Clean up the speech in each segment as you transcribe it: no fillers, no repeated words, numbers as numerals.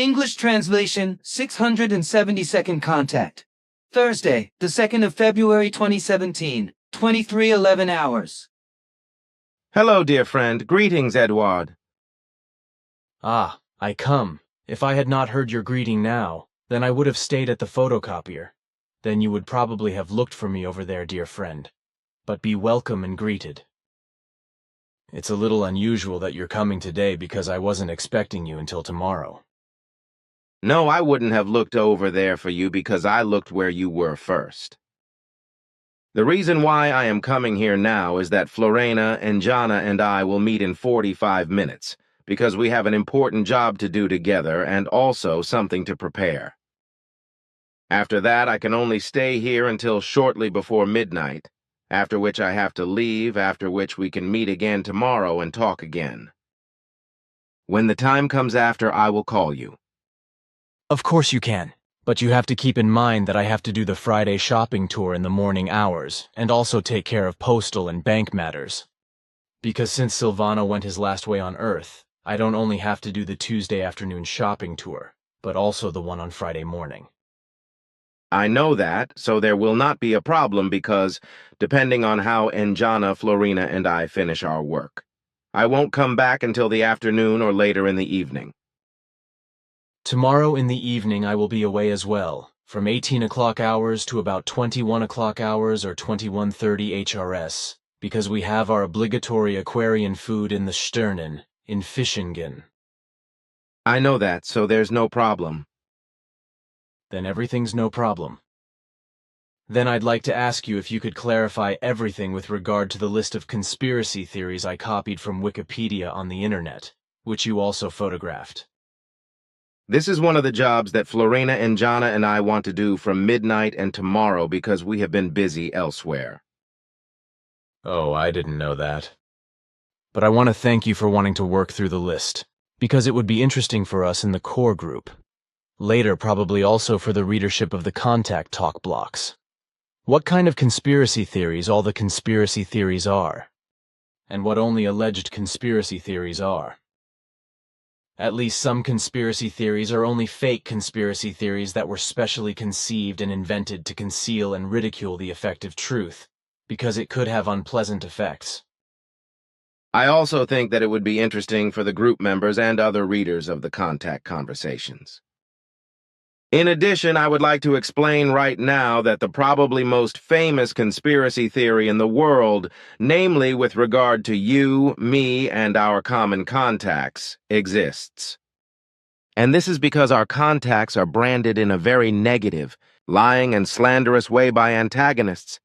English translation, 672nd contact. Thursday, the 2nd of February 2017, 23:11 hours. Hello, dear friend. Greetings, Eduard. Ah, I come. If I had not heard your greeting now, then I would have stayed at the photocopier. Then you would probably have looked for me over there, dear friend. But be welcome and greeted. It's a little unusual that you're coming today because I wasn't expecting you until tomorrow. No, I wouldn't have looked over there for you because I looked where you were first. The reason why I am coming here now is that Florena and Jana and I will meet in 45 minutes, because we have an important job to do together and also something to prepare. After that, I can only stay here until shortly before midnight, after which I have to leave, after which we can meet again tomorrow and talk again. When the time comes after, I will call you. Of course you can, but you have to keep in mind that I have to do the Friday shopping tour in the morning hours, and also take care of postal and bank matters. Because since Silvano went his last way on Earth, I don't only have to do the Tuesday afternoon shopping tour, but also the one on Friday morning. I know that, so there will not be a problem because, depending on how Njana, Florina, and I finish our work, I won't come back until the afternoon or later in the evening. Tomorrow in the evening I will be away as well, from 18 o'clock hours to about 21 o'clock hours or 21:30 HRS, because we have our obligatory Aquarian food in the Sternen, in Fischingen. I know that, so there's no problem. Then everything's no problem. Then I'd like to ask you if you could clarify everything with regard to the list of conspiracy theories I copied from Wikipedia on the internet, which you also photographed. This is one of the jobs that Florena and Jana and I want to do from midnight and tomorrow because we have been busy elsewhere. Oh, I didn't know that. But I want to thank you for wanting to work through the list, because it would be interesting for us in the core group. Later, probably also for the readership of the contact talk blocks. What kind of conspiracy theories all the conspiracy theories are, and what only alleged conspiracy theories are. At least some conspiracy theories are only fake conspiracy theories that were specially conceived and invented to conceal and ridicule the effective truth, because it could have unpleasant effects. I also think that it would be interesting for the group members and other readers of the contact conversations. In addition, I would like to explain right now that the probably most famous conspiracy theory in the world, namely with regard to you, me, and our common contacts, exists. And this is because our contacts are branded in a very negative, lying and slanderous way by antagonists.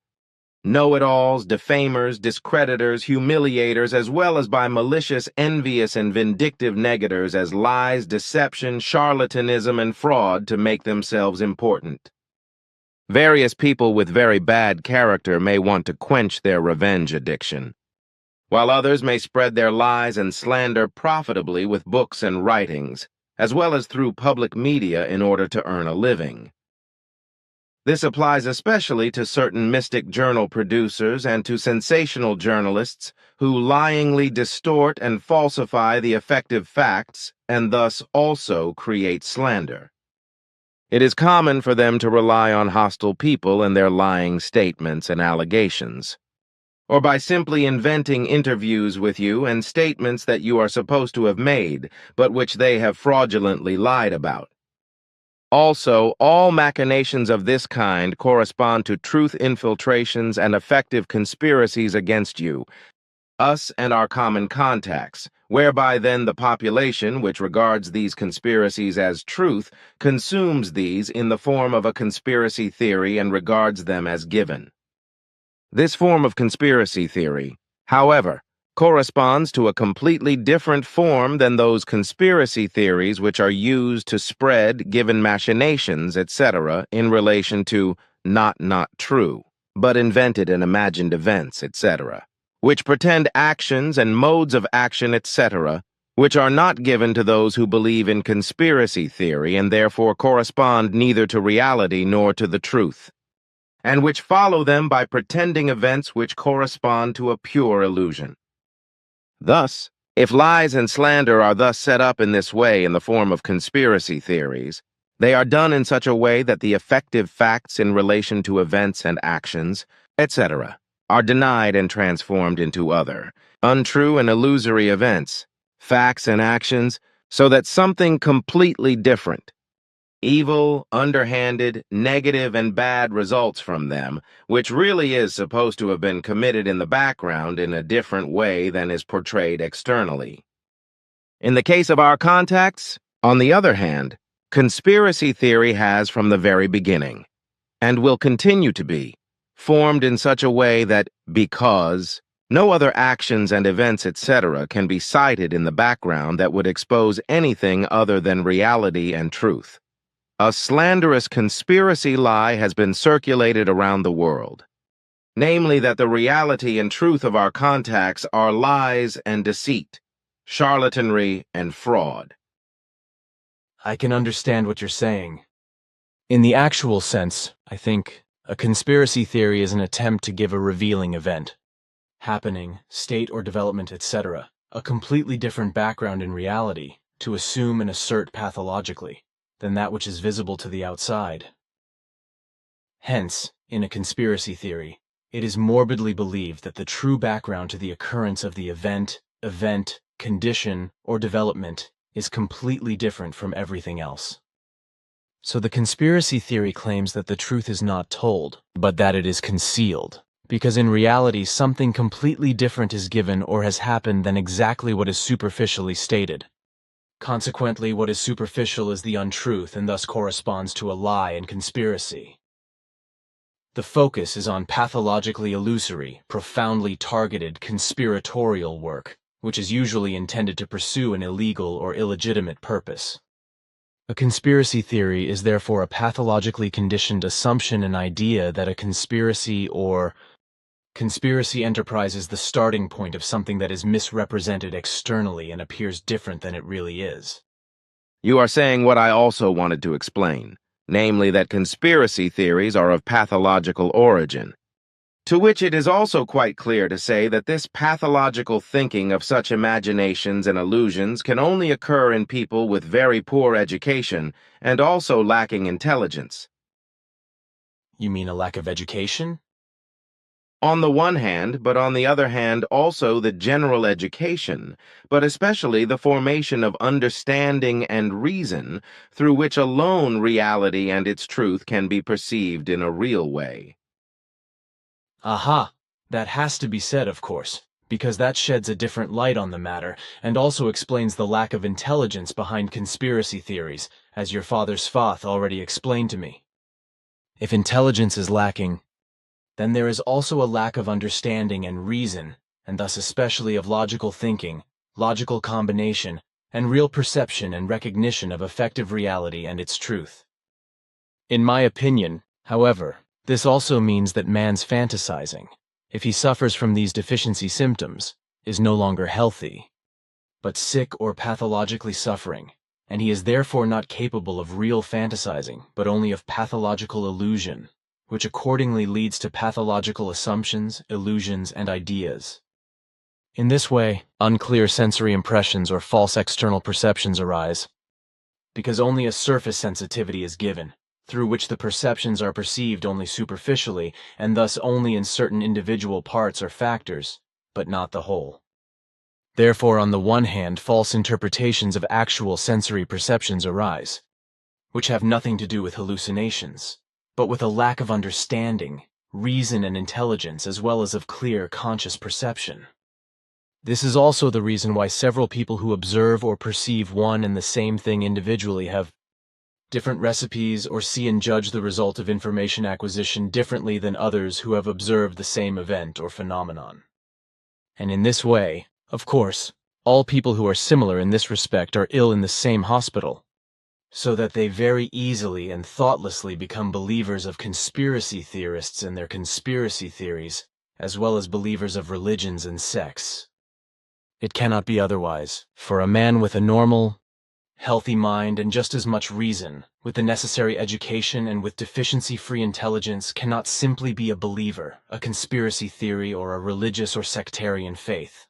Know-it-alls, defamers, discreditors, humiliators, as well as by malicious, envious, and vindictive negators as lies, deception, charlatanism, and fraud to make themselves important. Various people with very bad character may want to quench their revenge addiction, while others may spread their lies and slander profitably with books and writings, as well as through public media in order to earn a living. This applies especially to certain mystic journal producers and to sensational journalists who lyingly distort and falsify the effective facts and thus also create slander. It is common for them to rely on hostile people in their lying statements and allegations, or by simply inventing interviews with you and statements that you are supposed to have made, but which they have fraudulently lied about. Also, all machinations of this kind correspond to truth infiltrations and effective conspiracies against you, us and our common contacts, whereby then the population, which regards these conspiracies as truth, consumes these in the form of a conspiracy theory and regards them as given. This form of conspiracy theory, however, corresponds to a completely different form than those conspiracy theories which are used to spread given machinations, etc., in relation to not true, but invented and imagined events, etc., which pretend actions and modes of action, etc., which are not given to those who believe in conspiracy theory and therefore correspond neither to reality nor to the truth, and which follow them by pretending events which correspond to a pure illusion. Thus, If lies and slander are thus set up in this way in the form of conspiracy theories, they are done in such a way that the effective facts in relation to events and actions, etc., are denied and transformed into other, untrue and illusory events, facts and actions, so that something completely different, evil, underhanded, negative, and bad results from them, which really is supposed to have been committed in the background in a different way than is portrayed externally. In the case of our contacts, on the other hand, conspiracy theory has from the very beginning, and will continue to be, formed in such a way that because no other actions and events, etc., can be cited in the background that would expose anything other than reality and truth, a slanderous conspiracy lie has been circulated around the world, namely that the reality and truth of our contacts are lies and deceit, charlatanry and fraud. I can understand what you're saying. In the actual sense, I think, a conspiracy theory is an attempt to give a revealing event, happening, state or development, etc., a completely different background in reality, to assume and assert pathologically, than that which is visible to the outside. Hence, in a conspiracy theory, it is morbidly believed that the true background to the occurrence of the event, condition, or development is completely different from everything else. So the conspiracy theory claims that the truth is not told, but that it is concealed, because in reality something completely different is given or has happened than exactly what is superficially stated. Consequently, what is superficial is the untruth and thus corresponds to a lie and conspiracy. The focus is on pathologically illusory, profoundly targeted, conspiratorial work, which is usually intended to pursue an illegal or illegitimate purpose. A conspiracy theory is therefore a pathologically conditioned assumption and idea that a conspiracy enterprise is the starting point of something that is misrepresented externally and appears different than it really is. You are saying what I also wanted to explain, namely that conspiracy theories are of pathological origin, to which it is also quite clear to say that this pathological thinking of such imaginations and illusions can only occur in people with very poor education and also lacking intelligence. You mean a lack of education? On the one hand, but on the other hand also the general education, but especially the formation of understanding and reason through which alone reality and its truth can be perceived in a real way. Aha! That has to be said, of course, because that sheds a different light on the matter and also explains the lack of intelligence behind conspiracy theories, as your father's Fath already explained to me. If intelligence is lacking, then there is also a lack of understanding and reason, and thus especially of logical thinking, logical combination, and real perception and recognition of effective reality and its truth. In my opinion, however, this also means that man's fantasizing, if he suffers from these deficiency symptoms, is no longer healthy, but sick or pathologically suffering, and he is therefore not capable of real fantasizing, but only of pathological illusion, which accordingly leads to pathological assumptions, illusions, and ideas. In this way, unclear sensory impressions or false external perceptions arise, because only a surface sensitivity is given, through which the perceptions are perceived only superficially, and thus only in certain individual parts or factors, but not the whole. Therefore, on the one hand, false interpretations of actual sensory perceptions arise, which have nothing to do with hallucinations, but with a lack of understanding, reason, and intelligence, as well as of clear, conscious perception. This is also the reason why several people who observe or perceive one and the same thing individually have different recipes or see and judge the result of information acquisition differently than others who have observed the same event or phenomenon. And in this way, of course, all people who are similar in this respect are ill in the same hospital, so that they very easily and thoughtlessly become believers of conspiracy theorists and their conspiracy theories, as well as believers of religions and sects. It cannot be otherwise, for a man with a normal, healthy mind and just as much reason, with the necessary education and with deficiency-free intelligence, cannot simply be a believer, a conspiracy theory, or a religious or sectarian faith.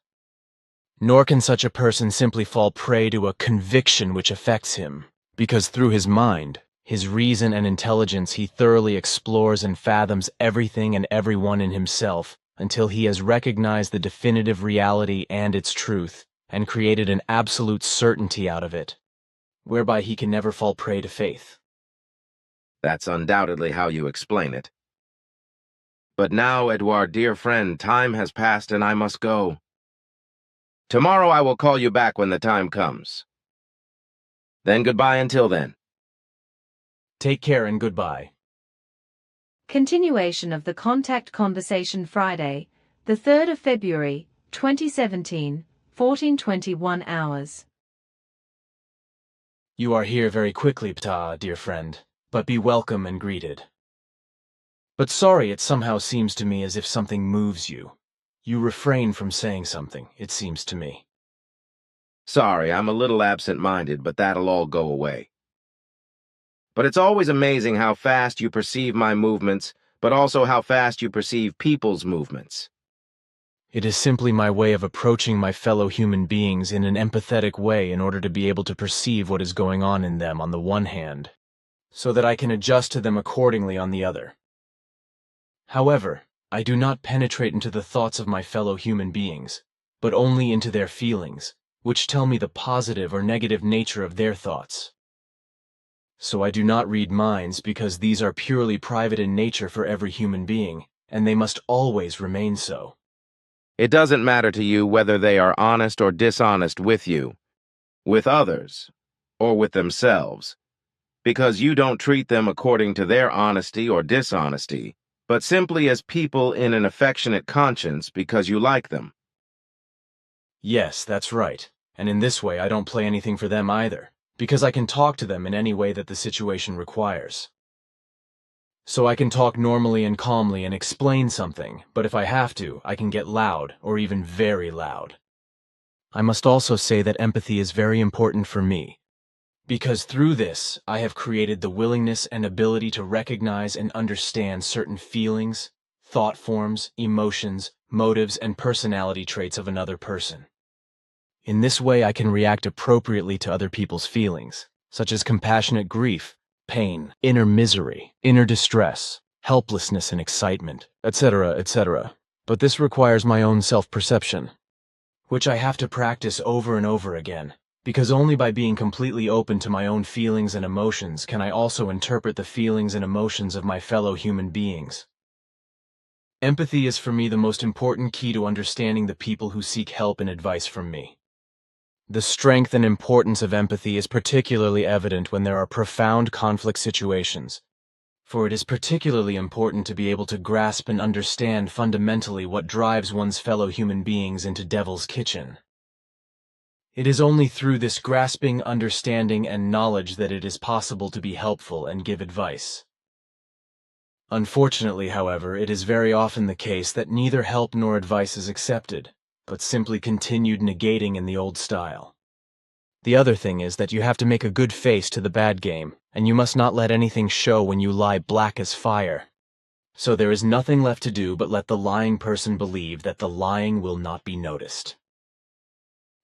Nor can such a person simply fall prey to a conviction which affects him, because through his mind, his reason and intelligence, he thoroughly explores and fathoms everything and everyone in himself until he has recognized the definitive reality and its truth, and created an absolute certainty out of it, whereby he can never fall prey to faith. That's undoubtedly how you explain it. But now, Eduard, dear friend, time has passed and I must go. Tomorrow I will call you back when the time comes. Then goodbye until then. Take care and goodbye. Continuation of the Contact Conversation Friday, the 3rd of February, 2017, 14:21 hours. You are here very quickly, Ptaah, dear friend, but be welcome and greeted. But sorry, it somehow seems to me as if something moves you. You refrain from saying something, it seems to me. Sorry, I'm a little absent-minded, but that'll all go away. But it's always amazing how fast you perceive my movements, but also how fast you perceive people's movements. It is simply my way of approaching my fellow human beings in an empathetic way in order to be able to perceive what is going on in them on the one hand, so that I can adjust to them accordingly on the other. However, I do not penetrate into the thoughts of my fellow human beings, but only into their feelings, which tell me the positive or negative nature of their thoughts. So I do not read minds because these are purely private in nature for every human being, and they must always remain so. It doesn't matter to you whether they are honest or dishonest with you, with others, or with themselves, because you don't treat them according to their honesty or dishonesty, but simply as people in an affectionate conscience because you like them. Yes, that's right, and in this way I don't play anything for them either, because I can talk to them in any way that the situation requires. So I can talk normally and calmly and explain something, but if I have to, I can get loud, or even very loud. I must also say that empathy is very important for me, because through this, I have created the willingness and ability to recognize and understand certain feelings, thought forms, emotions, motives, and personality traits of another person. In this way, I can react appropriately to other people's feelings, such as compassionate grief, pain, inner misery, inner distress, helplessness and excitement, etc., etc. But this requires my own self-perception, which I have to practice over and over again, because only by being completely open to my own feelings and emotions can I also interpret the feelings and emotions of my fellow human beings. Empathy is for me the most important key to understanding the people who seek help and advice from me. The strength and importance of empathy is particularly evident when there are profound conflict situations, for it is particularly important to be able to grasp and understand fundamentally what drives one's fellow human beings into Devil's Kitchen. It is only through this grasping, understanding, and knowledge that it is possible to be helpful and give advice. Unfortunately, however, it is very often the case that neither help nor advice is accepted, but simply continued negating in the old style. The other thing is that you have to make a good face to the bad game, and you must not let anything show when you lie black as fire. So there is nothing left to do but let the lying person believe that the lying will not be noticed.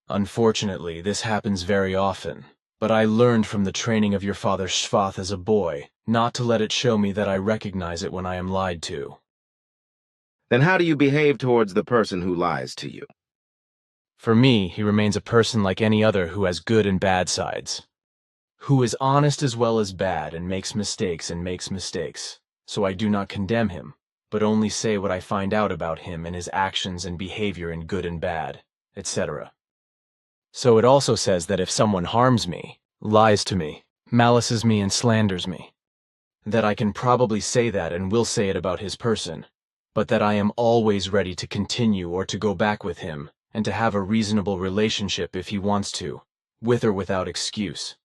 Unfortunately, this happens very often, but I learned from the training of your father Shvath as a boy not to let it show me that I recognize it when I am lied to. Then how do you behave towards the person who lies to you? For me, he remains a person like any other who has good and bad sides, who is honest as well as bad and makes mistakes, so I do not condemn him, but only say what I find out about him and his actions and behavior in good and bad, etc. So it also says that if someone harms me, lies to me, malices me and slanders me, that I can probably say that and will say it about his person, but that I am always ready to continue or to go back with him, and to have a reasonable relationship if he wants to, with or without excuse.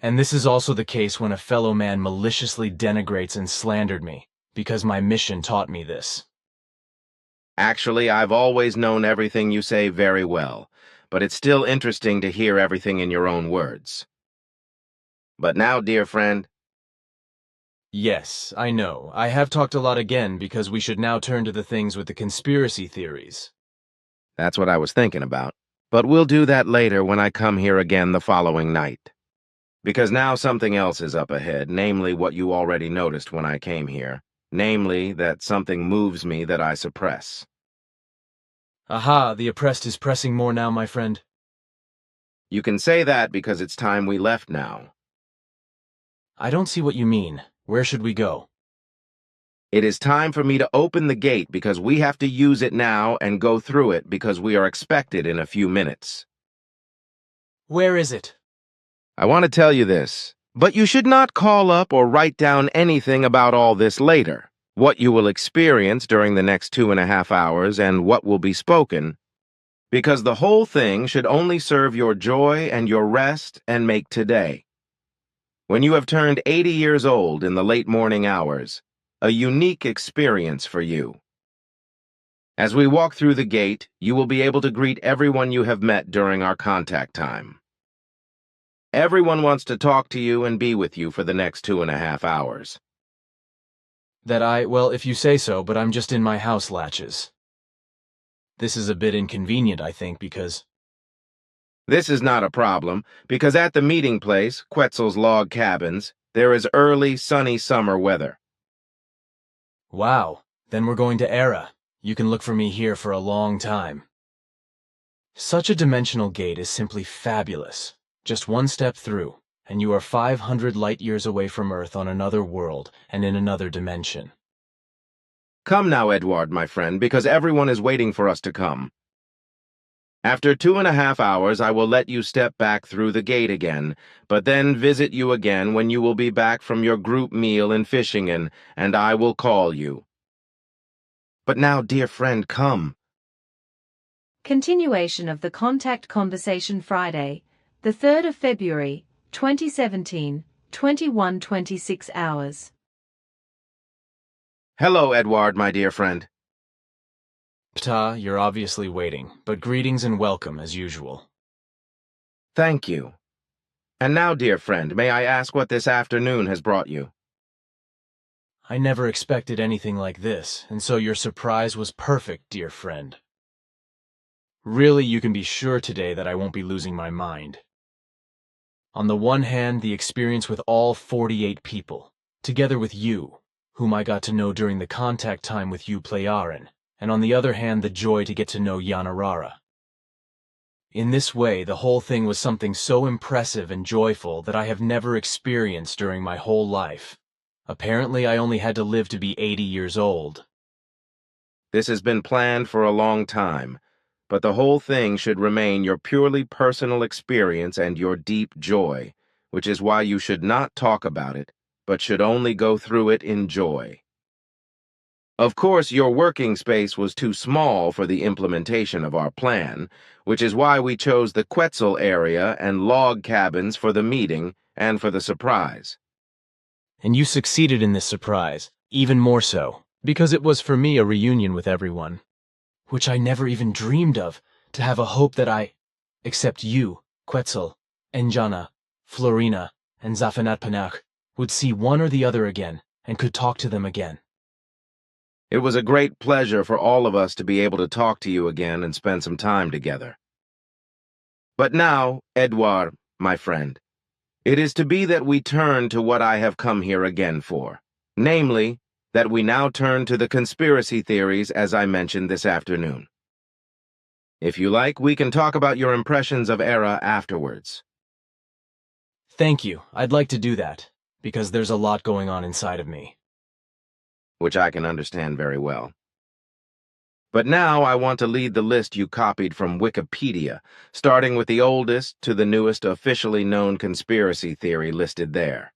And this is also the case when a fellow man maliciously denigrates and slandered me, because my mission taught me this. Actually, I've always known everything you say very well, but it's still interesting to hear everything in your own words. But now, dear friend... Yes, I know. I have talked a lot again because we should now turn to the things with the conspiracy theories. That's what I was thinking about. But we'll do that later when I come here again the following night. Because now something else is up ahead, namely what you already noticed when I came here. Namely, that something moves me that I suppress. Aha, the oppressed is pressing more now, my friend. You can say that because it's time we left now. I don't see what you mean. Where should we go? It is time for me to open the gate because we have to use it now and go through it because we are expected in a few minutes. Where is it? I want to tell you this, but you should not call up or write down anything about all this later. What you will experience during the next 2.5 hours and what will be spoken, because the whole thing should only serve your joy and your rest and make today. When you have turned 80 years old in the late morning hours, a unique experience for you. As we walk through the gate, you will be able to greet everyone you have met during our contact time. Everyone wants to talk to you and be with you for the next 2.5 hours. Well, if you say so, but I'm just in my house latches. This is a bit inconvenient, I think, because... This is not a problem, because at the meeting place, Quetzal's log cabins, there is early, sunny summer weather. Wow, then we're going to Era. You can look for me here for a long time. Such a dimensional gate is simply fabulous. Just one step through, and you are 500 light-years away from Earth on another world and in another dimension. Come now, Eduard, my friend, because everyone is waiting for us to come. After 2.5 hours, I will let you step back through the gate again, but then visit you again when you will be back from your group meal in Fishingen, and I will call you. But now, dear friend, come. Continuation of the Contact Conversation Friday, the 3rd of February, 2017, 21:26 hours. Hello, Eduard, my dear friend. Ptaah, you're obviously waiting, but greetings and welcome as usual. Thank you. And now, dear friend, may I ask what this afternoon has brought you? I never expected anything like this, and so your surprise was perfect, dear friend. Really, you can be sure today that I won't be losing my mind. On the one hand, the experience with all 48 people, together with you, whom I got to know during the contact time with you Pleiaren, and on the other hand, the joy to get to know Yanarara. In this way, the whole thing was something so impressive and joyful that I have never experienced during my whole life. Apparently, I only had to live to be 80 years old. This has been planned for a long time, but the whole thing should remain your purely personal experience and your deep joy, which is why you should not talk about it, but should only go through it in joy. Of course, your working space was too small for the implementation of our plan, which is why we chose the Quetzal area and log cabins for the meeting and for the surprise. And you succeeded in this surprise, even more so, because it was for me a reunion with everyone, which I never even dreamed of, to have a hope that except you, Quetzal, Enjana, Florina, and Zafanatpanach, would see one or the other again and could talk to them again. It was a great pleasure for all of us to be able to talk to you again and spend some time together. But now, Eduard, my friend, it is to be that we turn to what I have come here again for, namely, that we now turn to the conspiracy theories as I mentioned this afternoon. If you like, we can talk about your impressions of Era afterwards. Thank you. I'd like to do that, because there's a lot going on inside of me. Which I can understand very well. But now I want to lead the list you copied from Wikipedia, starting with the oldest to the newest officially known conspiracy theory listed there.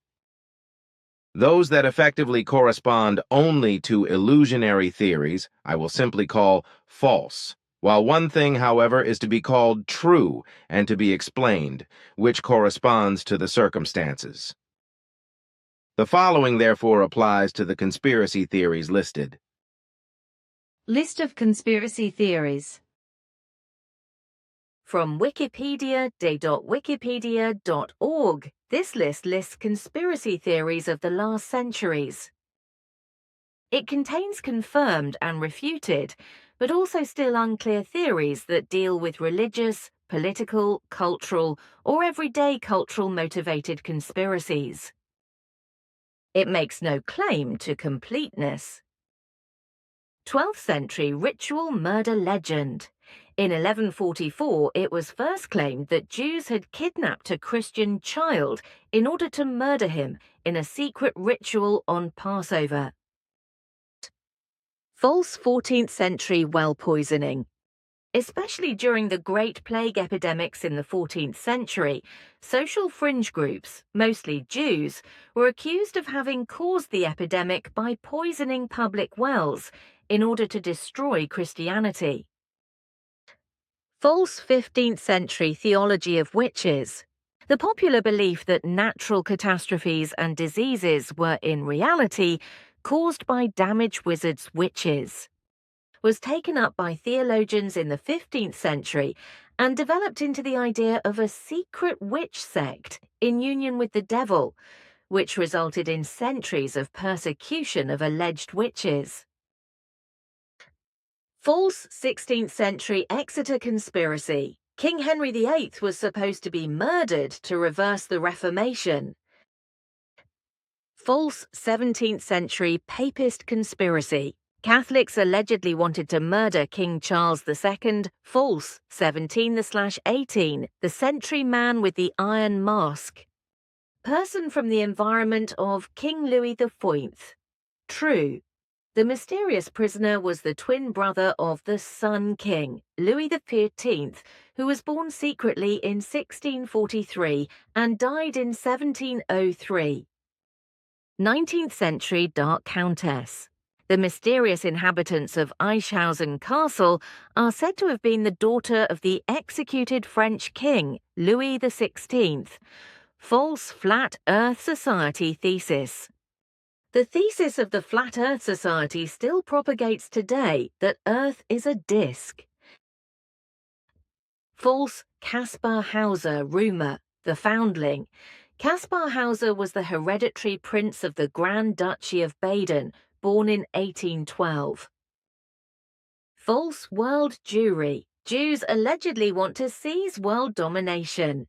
Those that effectively correspond only to illusionary theories I will simply call false, while one thing, however, is to be called true and to be explained, which corresponds to the circumstances. The following, therefore, applies to the conspiracy theories listed. List of conspiracy theories. From wikipedia.wikipedia.org, this list lists conspiracy theories of the last centuries. It contains confirmed and refuted, but also still unclear theories that deal with religious, political, cultural, or everyday cultural motivated conspiracies. It makes no claim to completeness. 12th century ritual murder legend. In 1144, it was first claimed that Jews had kidnapped a Christian child in order to murder him in a secret ritual on Passover. False 14th century well poisoning. Especially during the Great Plague epidemics in the 14th century, social fringe groups, mostly Jews, were accused of having caused the epidemic by poisoning public wells in order to destroy Christianity. False 15th century theology of witches. The popular belief that natural catastrophes and diseases were in reality caused by damaged wizards' witches was taken up by theologians in the 15th century and developed into the idea of a secret witch sect in union with the devil, which resulted in centuries of persecution of alleged witches. False 16th century Exeter conspiracy. King Henry VIII was supposed to be murdered to reverse the Reformation. False 17th century Papist conspiracy. Catholics allegedly wanted to murder King Charles II, false 17/18, the Century Man with the Iron Mask. Person from the environment of King Louis IV. True. The mysterious prisoner was the twin brother of the Sun King, Louis XIV, who was born secretly in 1643 and died in 1703. 19th century Dark Countess. The mysterious inhabitants of Eichhausen Castle are said to have been the daughter of the executed French king, Louis XVI. False Flat Earth Society thesis. The thesis of the Flat Earth Society still propagates today that Earth is a disk. False Caspar Hauser rumor, the foundling. Caspar Hauser was the hereditary prince of the Grand Duchy of Baden, born in 1812. False world Jewry. Jews allegedly want to seize world domination.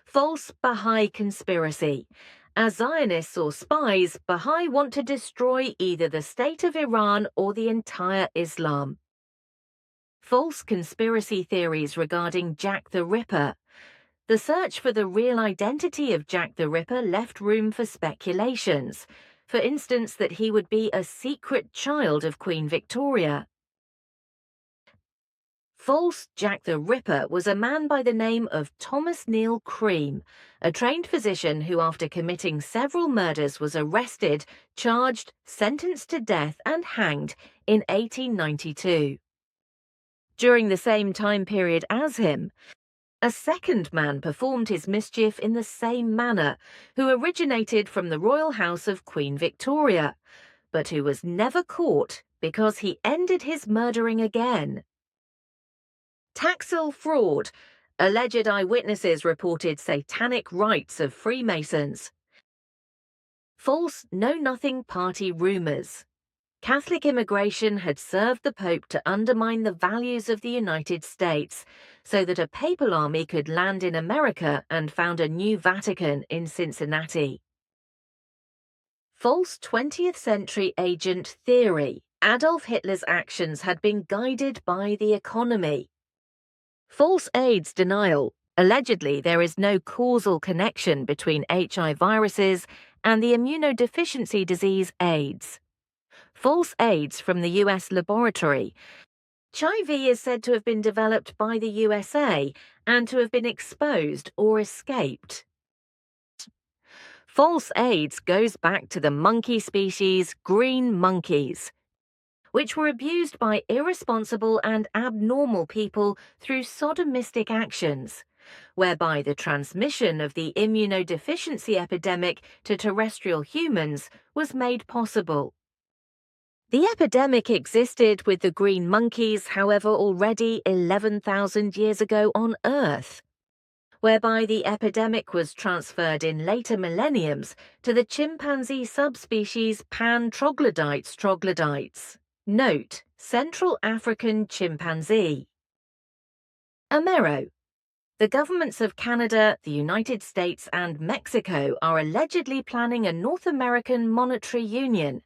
False Baha'i conspiracy. As Zionists or spies, Baha'i want to destroy either the state of Iran or the entire Islam. False conspiracy theories regarding Jack the Ripper. The search for the real identity of Jack the Ripper left room for speculations. For instance, that he would be a secret child of Queen Victoria. False Jack the Ripper was a man by the name of Thomas Neal Cream, a trained physician who after committing several murders was arrested, charged, sentenced to death and hanged in 1892. During the same time period as him, a second man performed his mischief in the same manner, who originated from the royal house of Queen Victoria, but who was never caught because he ended his murdering again. Taxil fraud. Alleged eyewitnesses reported satanic rites of Freemasons. False Know-Nothing Party rumors. Catholic immigration had served the Pope to undermine the values of the United States, so that a papal army could land in America and found a new Vatican in Cincinnati. False 20th century agent theory. Adolf Hitler's actions had been guided by the economy. False AIDS denial. Allegedly, there is no causal connection between HIV viruses and the immunodeficiency disease AIDS. False AIDS from the US laboratory. HIV is said to have been developed by the USA and to have been exposed or escaped. False AIDS goes back to the monkey species green monkeys, which were abused by irresponsible and abnormal people through sodomistic actions, whereby the transmission of the immunodeficiency epidemic to terrestrial humans was made possible. The epidemic existed with the green monkeys, however, already 11,000 years ago on Earth, whereby the epidemic was transferred in later millenniums to the chimpanzee subspecies Pan troglodytes troglodytes, Note: Central African chimpanzee. Amero. The governments of Canada, the United States, and Mexico are allegedly planning a North American monetary union.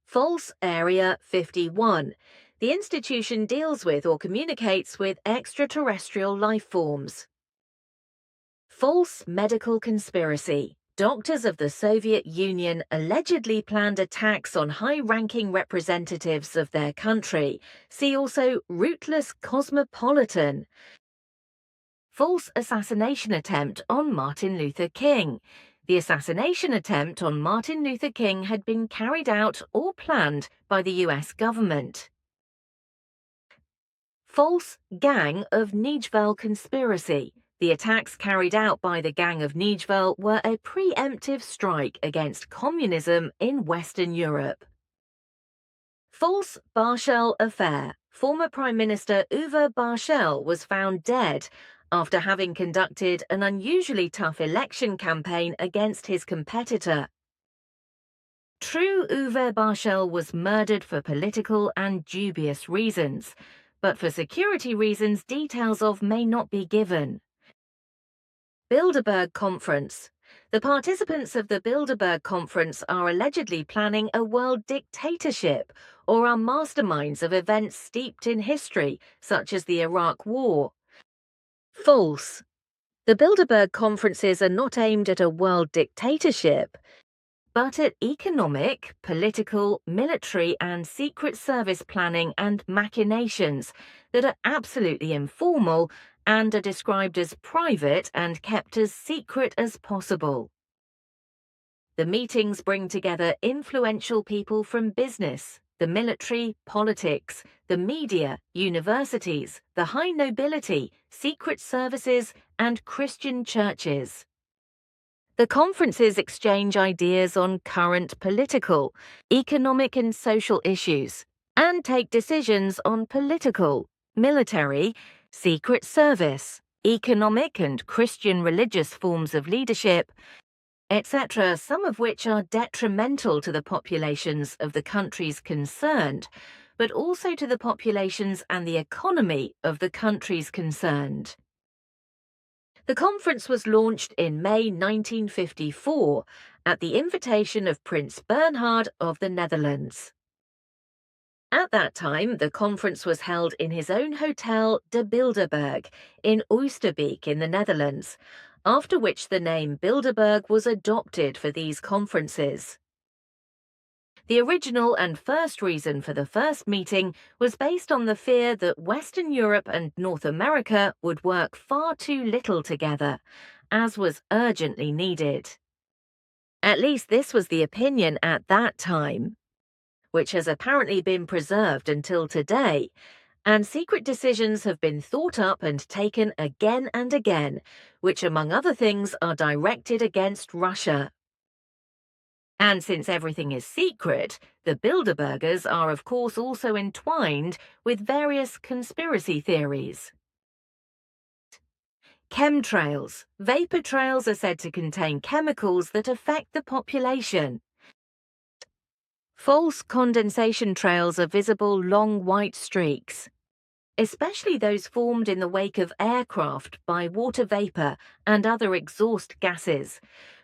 False Area 51. The institution deals with or communicates with extraterrestrial life forms. False medical conspiracy. Doctors of the Soviet Union allegedly planned attacks on high-ranking representatives of their country. See also rootless cosmopolitan. False assassination attempt on Martin Luther King. The assassination attempt on Martin Luther King had been carried out or planned by the US government. False Gang of Nijvel conspiracy. The attacks carried out by the Gang of Nijvel were a preemptive strike against communism in Western Europe. False Barshel affair. Former Prime Minister Uwe Barshel was found dead after having conducted an unusually tough election campaign against his competitor. True, Uwe Barshel was murdered for political and dubious reasons, but for security reasons details of may not be given. Bilderberg Conference. The participants of the Bilderberg Conference are allegedly planning a world dictatorship or are masterminds of events steeped in history, such as the Iraq War. False. The Bilderberg Conferences are not aimed at a world dictatorship, but at economic, political, military, and secret service planning and machinations that are absolutely informal and are described as private and kept as secret as possible. The meetings bring together influential people from business, the military, politics, the media, universities, the high nobility, secret services, and Christian churches. The conferences exchange ideas on current political, economic, and social issues, and take decisions on political, military, secret service, economic and Christian religious forms of leadership, etc., some of which are detrimental to the populations of the countries concerned, but also to the populations and the economy of the countries concerned. The conference was launched in May 1954 at the invitation of Prince Bernhard of the Netherlands. At that time, the conference was held in his own hotel De Bilderberg in Oosterbeek in the Netherlands, after which the name Bilderberg was adopted for these conferences. The original and first reason for the first meeting was based on the fear that Western Europe and North America would work far too little together, as was urgently needed. At least this was the opinion at that time, which has apparently been preserved until today, and secret decisions have been thought up and taken again and again, which among other things are directed against Russia. And since everything is secret, the Bilderbergers are of course also entwined with various conspiracy theories. Chemtrails. Vapor trails are said to contain chemicals that affect the population. False condensation trails are visible long white streaks, especially those formed in the wake of aircraft by water vapor and other exhaust gases,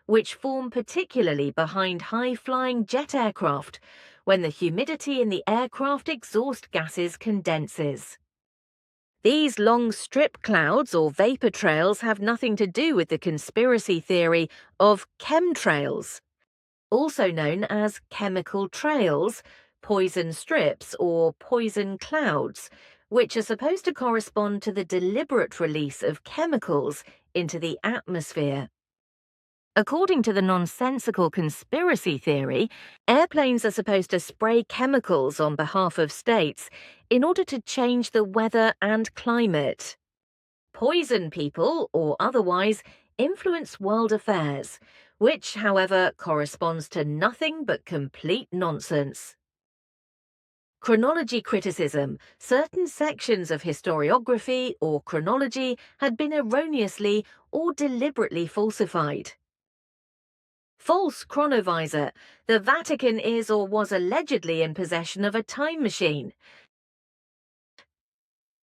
which form particularly behind high-flying jet aircraft when the humidity in the aircraft exhaust gases condenses. These long strip clouds or vapor trails have nothing to do with the conspiracy theory of chemtrails, also known as chemical trails, poison strips, or poison clouds, which are supposed to correspond to the deliberate release of chemicals into the atmosphere. According to the nonsensical conspiracy theory, airplanes are supposed to spray chemicals on behalf of states in order to change the weather and climate, poison people, or otherwise influence world affairs, which, however, corresponds to nothing but complete nonsense. Chronology criticism. Certain sections of historiography or chronology had been erroneously or deliberately falsified. False chronovisor. The Vatican is or was allegedly in possession of a time machine.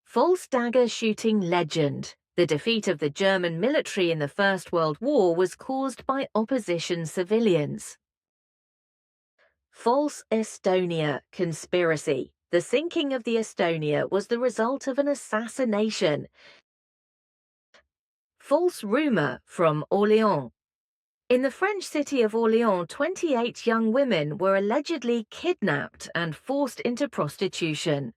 False dagger shooting legend. The defeat of the German military in the First World War was caused by opposition civilians. False Estonia conspiracy. The sinking of the Estonia was the result of an assassination. False rumor from Orléans. In the French city of Orléans, 28 young women were allegedly kidnapped and forced into prostitution.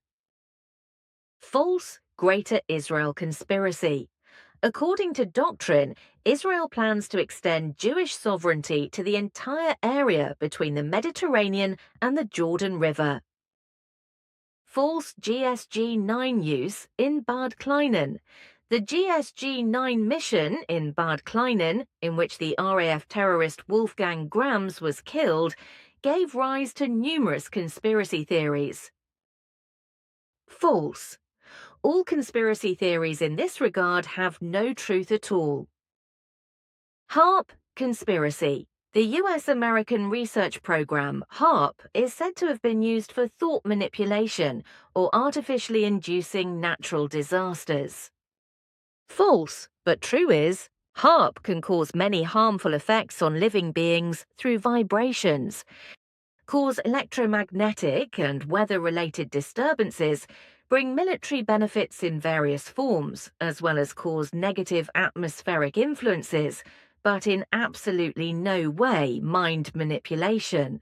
False Greater Israel conspiracy. According to doctrine, Israel plans to extend Jewish sovereignty to the entire area between the Mediterranean and the Jordan River. False GSG-9 use in Bad Kleinen. The GSG-9 mission in Bad Kleinen, in which the RAF terrorist Wolfgang Grams was killed, gave rise to numerous conspiracy theories. False. All conspiracy theories in this regard have no truth at all. HARP conspiracy. The US-American research program, HARP, is said to have been used for thought manipulation or artificially inducing natural disasters. False, but true is, HARP can cause many harmful effects on living beings through vibrations, cause electromagnetic and weather-related disturbances, bring military benefits in various forms, as well as cause negative atmospheric influences, but in absolutely no way mind manipulation.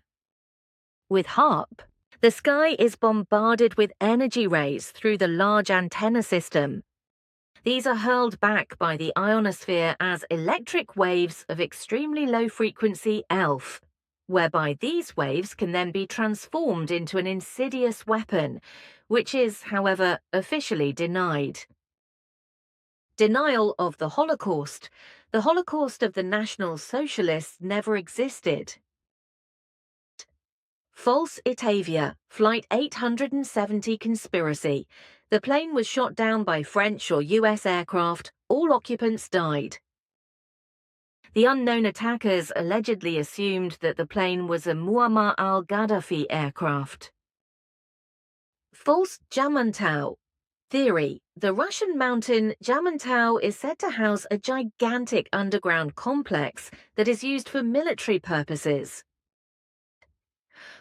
With HARP, the sky is bombarded with energy rays through the large antenna system. These are hurled back by the ionosphere as electric waves of extremely low frequency ELF, whereby these waves can then be transformed into an insidious weapon, which is, however, officially denied. Denial of the Holocaust. The Holocaust of the National Socialists never existed. False Itavia, Flight 870 conspiracy. The plane was shot down by French or US aircraft. All occupants died. The unknown attackers allegedly assumed that the plane was a Muammar al-Gaddafi aircraft. False Jamantau. Theory. The Russian mountain Jamantau is said to house a gigantic underground complex that is used for military purposes.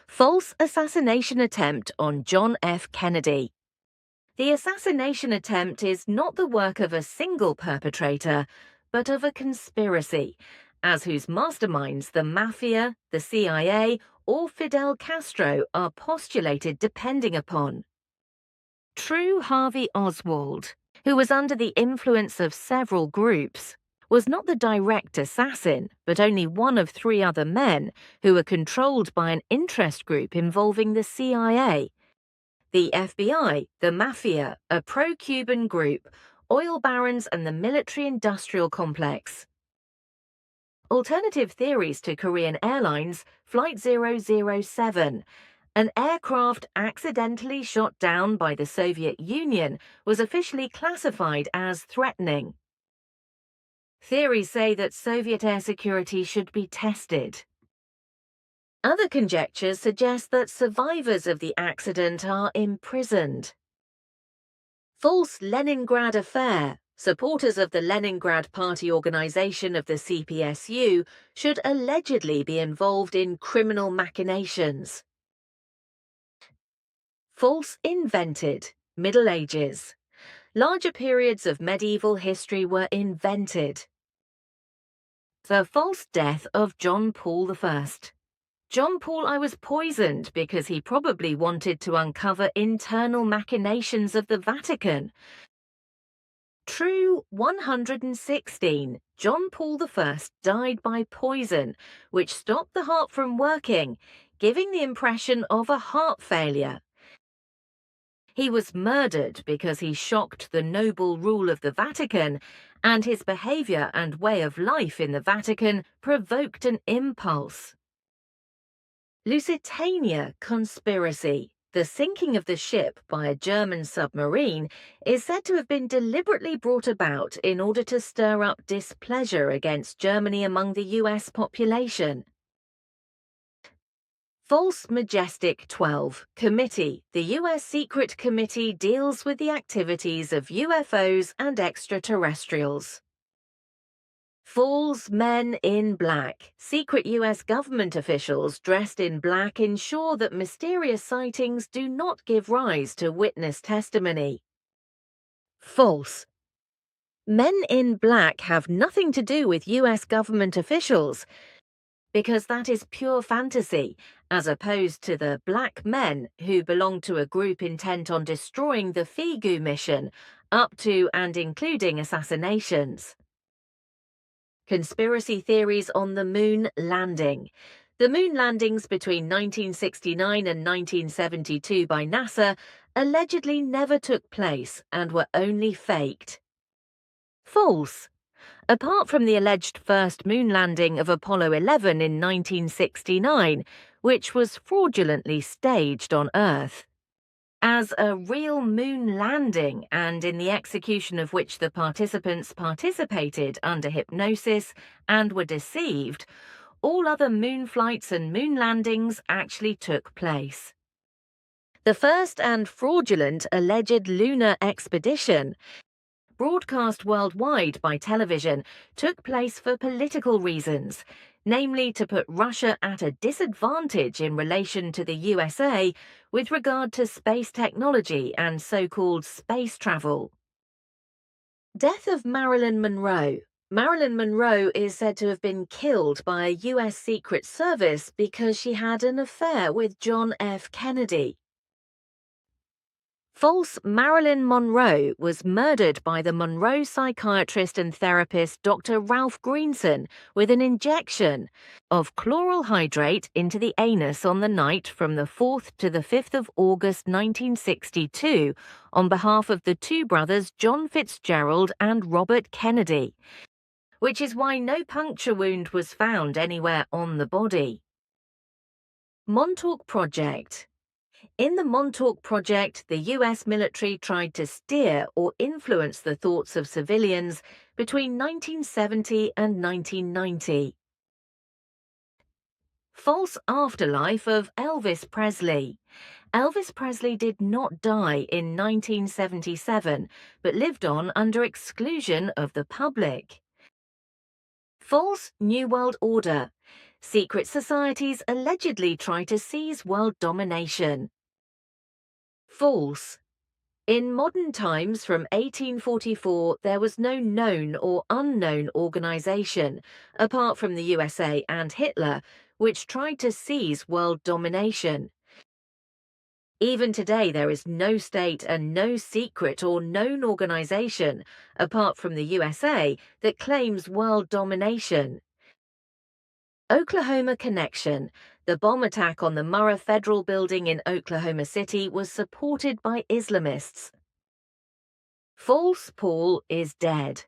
False assassination attempt on John F. Kennedy. The assassination attempt is not the work of a single perpetrator, but of a conspiracy, as whose masterminds the Mafia, the CIA, or Fidel Castro are postulated depending upon. True Harvey Oswald, who was under the influence of several groups, was not the direct assassin, but only one of 3 other men who were controlled by an interest group involving the CIA, the FBI, the Mafia, a pro-Cuban group, oil barons and the military-industrial complex. Alternative theories to Korean Airlines Flight 007. An aircraft accidentally shot down by the Soviet Union was officially classified as threatening. Theories say that Soviet air security should be tested. Other conjectures suggest that survivors of the accident are imprisoned. False Leningrad affair. Supporters of the Leningrad Party organization of the CPSU should allegedly be involved in criminal machinations. False invented. Middle Ages. Larger periods of medieval history were invented. The false death of John Paul I. John Paul I was poisoned because he probably wanted to uncover internal machinations of the Vatican. True 116. John Paul I died by poison, which stopped the heart from working, giving the impression of a heart failure. He was murdered because he shocked the noble rule of the Vatican, and his behavior and way of life in the Vatican provoked an impulse. Lusitania conspiracy. The sinking of the ship by a German submarine is said to have been deliberately brought about in order to stir up displeasure against Germany among the US population. False Majestic 12 Committee. The U.S. Secret Committee deals with the activities of UFOs and extraterrestrials. False Men in Black. Secret U.S. government officials dressed in black ensure that mysterious sightings do not give rise to witness testimony. False. Men in black have nothing to do with U.S. government officials, because that is pure fantasy, as opposed to the black men who belong to a group intent on destroying the Figu mission, up to and including assassinations. Conspiracy theories on the moon landing. The moon landings between 1969 and 1972 by NASA allegedly never took place and were only faked. False. Apart from the alleged first moon landing of Apollo 11 in 1969, which was fraudulently staged on Earth. As a real moon landing, and in the execution of which the participants participated under hypnosis and were deceived, all other moon flights and moon landings actually took place. The first and fraudulent alleged lunar expedition, broadcast worldwide by television, took place for political reasons, namely to put Russia at a disadvantage in relation to the USA with regard to space technology and so-called space travel. Death of Marilyn Monroe. Marilyn Monroe is said to have been killed by a US Secret Service because she had an affair with John F. Kennedy. False. Marilyn Monroe was murdered by the Monroe psychiatrist and therapist Dr. Ralph Greenson with an injection of chloral hydrate into the anus on the night from the 4th to the 5th of August 1962 on behalf of the two brothers John Fitzgerald and Robert Kennedy, which is why no puncture wound was found anywhere on the body. Montauk Project. In the Montauk Project, the US military tried to steer or influence the thoughts of civilians between 1970 and 1990. False afterlife of Elvis Presley. Elvis Presley did not die in 1977, but lived on under exclusion of the public. False New World Order. Secret societies allegedly try to seize world domination. False. In modern times from 1844, there was no known or unknown organization, apart from the USA and Hitler, which tried to seize world domination. Even today, there is no state and no secret or known organization, apart from the USA, that claims world domination. Oklahoma Connection. The bomb attack on the Murrah Federal Building in Oklahoma City was supported by Islamists. False. Paul is dead.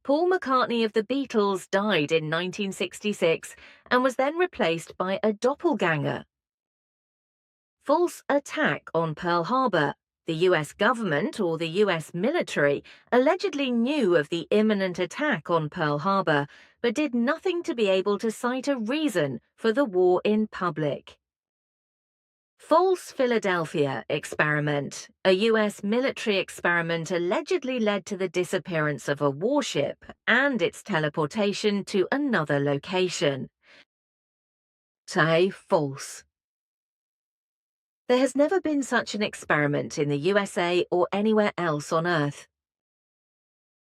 Paul McCartney of the Beatles died in 1966 and was then replaced by a doppelganger. False attack on Pearl Harbor. The US government or the US military allegedly knew of the imminent attack on Pearl Harbor, but did nothing to be able to cite a reason for the war in public. False Philadelphia experiment. A US military experiment allegedly led to the disappearance of a warship and its teleportation to another location. Say false. There has never been such an experiment in the USA or anywhere else on Earth.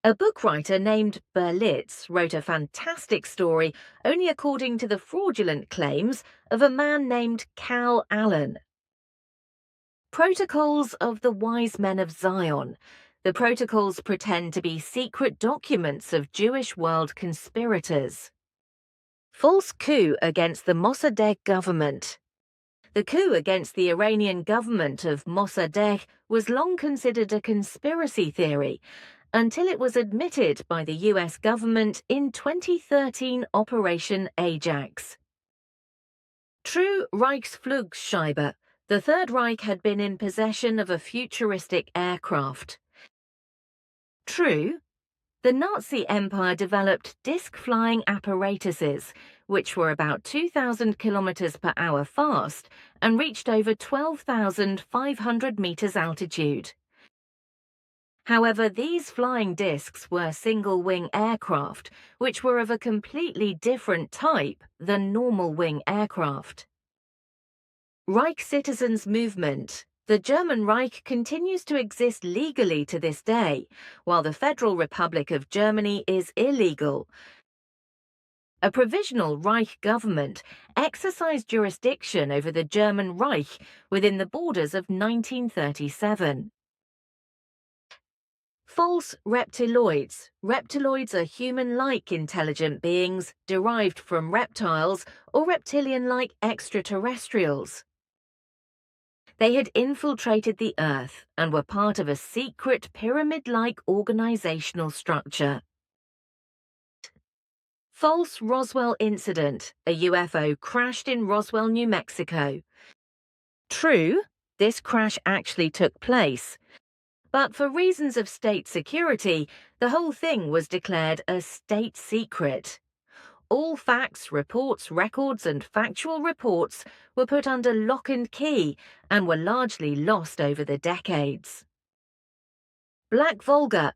A book writer named Berlitz wrote a fantastic story only according to the fraudulent claims of a man named Cal Allen. Protocols of the Wise Men of Zion. The protocols pretend to be secret documents of Jewish world conspirators. False coup against the Mossadegh government. The coup against the Iranian government of Mossadegh was long considered a conspiracy theory, until it was admitted by the US government in 2013 Operation Ajax. True Reichsflugscheibe. The Third Reich had been in possession of a futuristic aircraft. True. The Nazi Empire developed disc-flying apparatuses, which were about 2,000 kilometers per hour fast and reached over 12,500 meters altitude. However, these flying discs were single-wing aircraft, which were of a completely different type than normal-wing aircraft. Reich Citizens Movement. The German Reich continues to exist legally to this day, while the Federal Republic of Germany is illegal. A provisional Reich government exercised jurisdiction over the German Reich within the borders of 1937. False reptiloids. Reptiloids are human-like intelligent beings derived from reptiles or reptilian-like extraterrestrials. They had infiltrated the Earth and were part of a secret pyramid-like organizational structure. False Roswell incident. A UFO crashed in Roswell, New Mexico. True, this crash actually took place. But for reasons of state security, the whole thing was declared a state secret. All facts, reports, records, and factual reports were put under lock and key and were largely lost over the decades. Black Volga.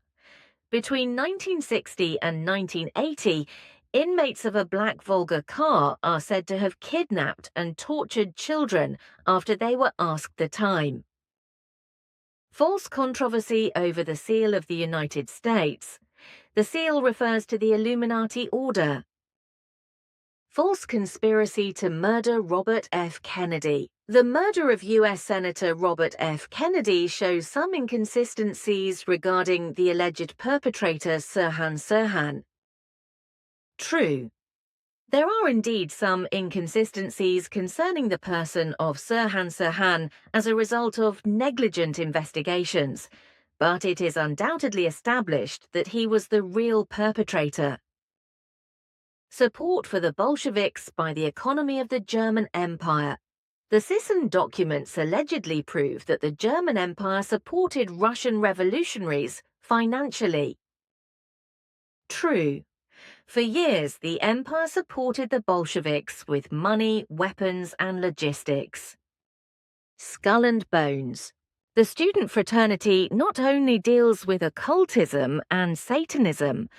Between 1960 and 1980, inmates of a Black Volga car are said to have kidnapped and tortured children after they were asked the time. False controversy over the seal of the United States. The seal refers to the Illuminati order. False conspiracy to murder Robert F. Kennedy. The murder of U.S. Senator Robert F. Kennedy shows some inconsistencies regarding the alleged perpetrator Sirhan Sirhan. True. There are indeed some inconsistencies concerning the person of Sirhan Sirhan as a result of negligent investigations, but it is undoubtedly established that he was the real perpetrator. Support for the Bolsheviks by the economy of the German Empire. The Sisson documents allegedly prove that the German Empire supported Russian revolutionaries financially. True. For years, the empire supported the Bolsheviks with money, weapons, and logistics. Skull and Bones. The student fraternity not only deals with occultism and Satanism,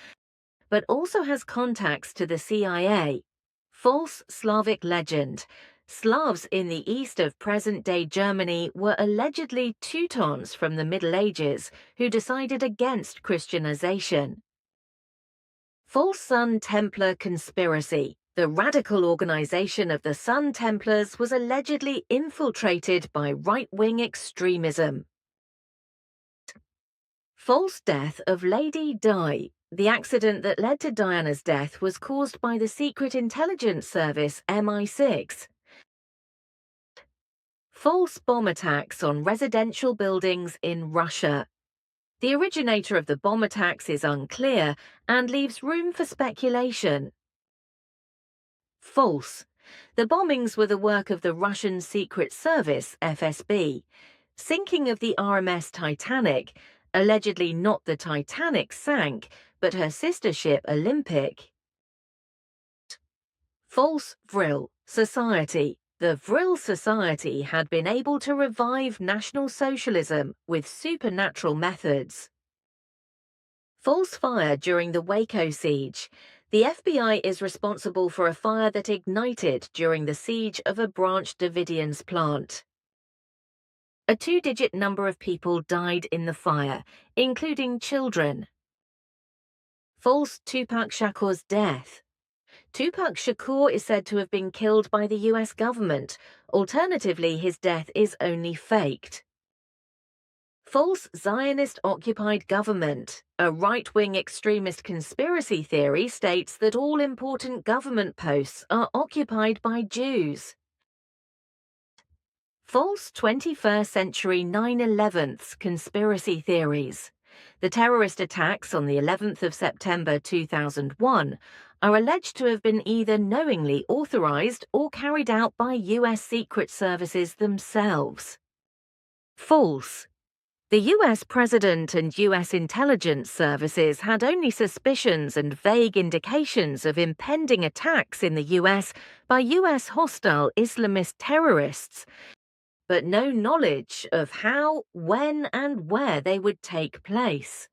but also has contacts to the CIA. False Slavic legend. Slavs in the east of present-day Germany were allegedly Teutons from the Middle Ages who decided against Christianization. False Sun Templar conspiracy. The radical organization of the Sun Templars was allegedly infiltrated by right-wing extremism. False death of Lady Di. The accident that led to Diana's death was caused by the secret intelligence service MI6. False bomb attacks on residential buildings in Russia. The originator of the bomb attacks is unclear and leaves room for speculation. False. The bombings were the work of the Russian Secret Service, FSB. Sinking of the RMS Titanic. Allegedly not the Titanic sank, but her sister ship Olympic. False Vril Society. The Vril Society had been able to revive National Socialism with supernatural methods. False fire during the Waco siege. The FBI is responsible for a fire that ignited during the siege of a Branch Davidians plant. A two-digit number of people died in the fire, including children. False Tupac Shakur's death. Tupac Shakur is said to have been killed by the US government. Alternatively, his death is only faked. False Zionist-occupied government. A right-wing extremist conspiracy theory states that all important government posts are occupied by Jews. False 21st century 9/11 conspiracy theories. The terrorist attacks on the 11th of September 2001 are alleged to have been either knowingly authorized or carried out by US Secret Services themselves. False. The US President and US intelligence services had only suspicions and vague indications of impending attacks in the US by US hostile Islamist terrorists, but no knowledge of how, when, and where they would take place.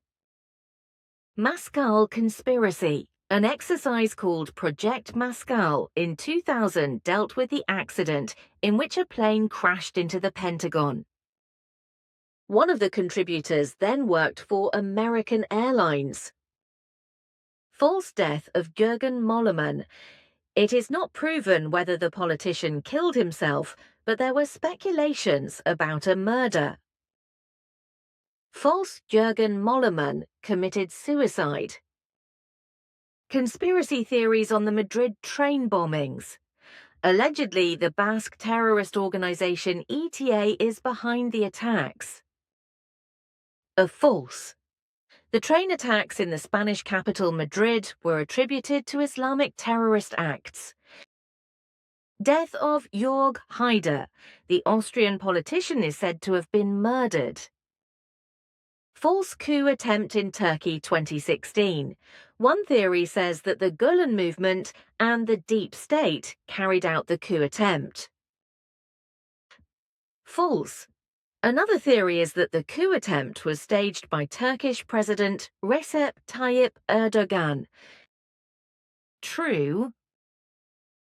Mascal Conspiracy. An exercise called Project Mascal in 2000 dealt with the accident in which a plane crashed into the Pentagon. One of the contributors then worked for American Airlines. False death of Jürgen Mollermann. It is not proven whether the politician killed himself, but there were speculations about a murder. False Jürgen Mollermann committed suicide. Conspiracy theories on the Madrid train bombings. Allegedly, the Basque terrorist organization ETA is behind the attacks. A false. The train attacks in the Spanish capital Madrid were attributed to Islamic terrorist acts. Death of Jörg Haider. The Austrian politician is said to have been murdered. False coup attempt in Turkey 2016. One theory says that the Gulen movement and the Deep State carried out the coup attempt. False. Another theory is that the coup attempt was staged by Turkish President Recep Tayyip Erdogan. True.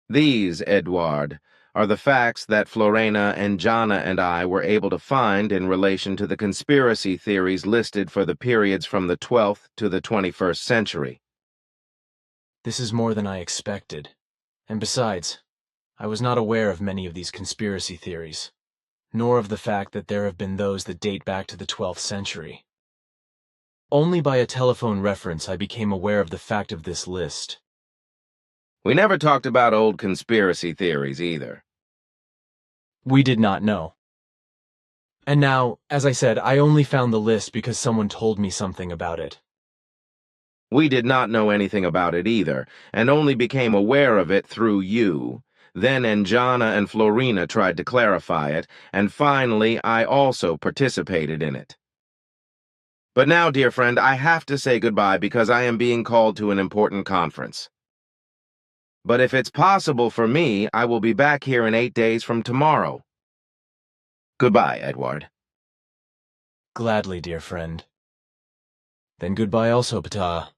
These, Eduard, are the facts that Florena and Jana and I were able to find in relation to the conspiracy theories listed for the periods from the 12th to the 21st century. This is more than I expected. And besides, I was not aware of many of these conspiracy theories, nor of the fact that there have been those that date back to the 12th century. Only by a telephone reference I became aware of the fact of this list. We never talked about old conspiracy theories either. We did not know. And now, as I said, I only found the list because someone told me something about it. We did not know anything about it either, and only became aware of it through you. Then Anjana and Florina tried to clarify it, and finally I also participated in it. But now, dear friend, I have to say goodbye because I am being called to an important conference. But if it's possible for me, I will be back here in 8 days from tomorrow. Goodbye, Eduard. Gladly, dear friend. Then goodbye also, Ptaah.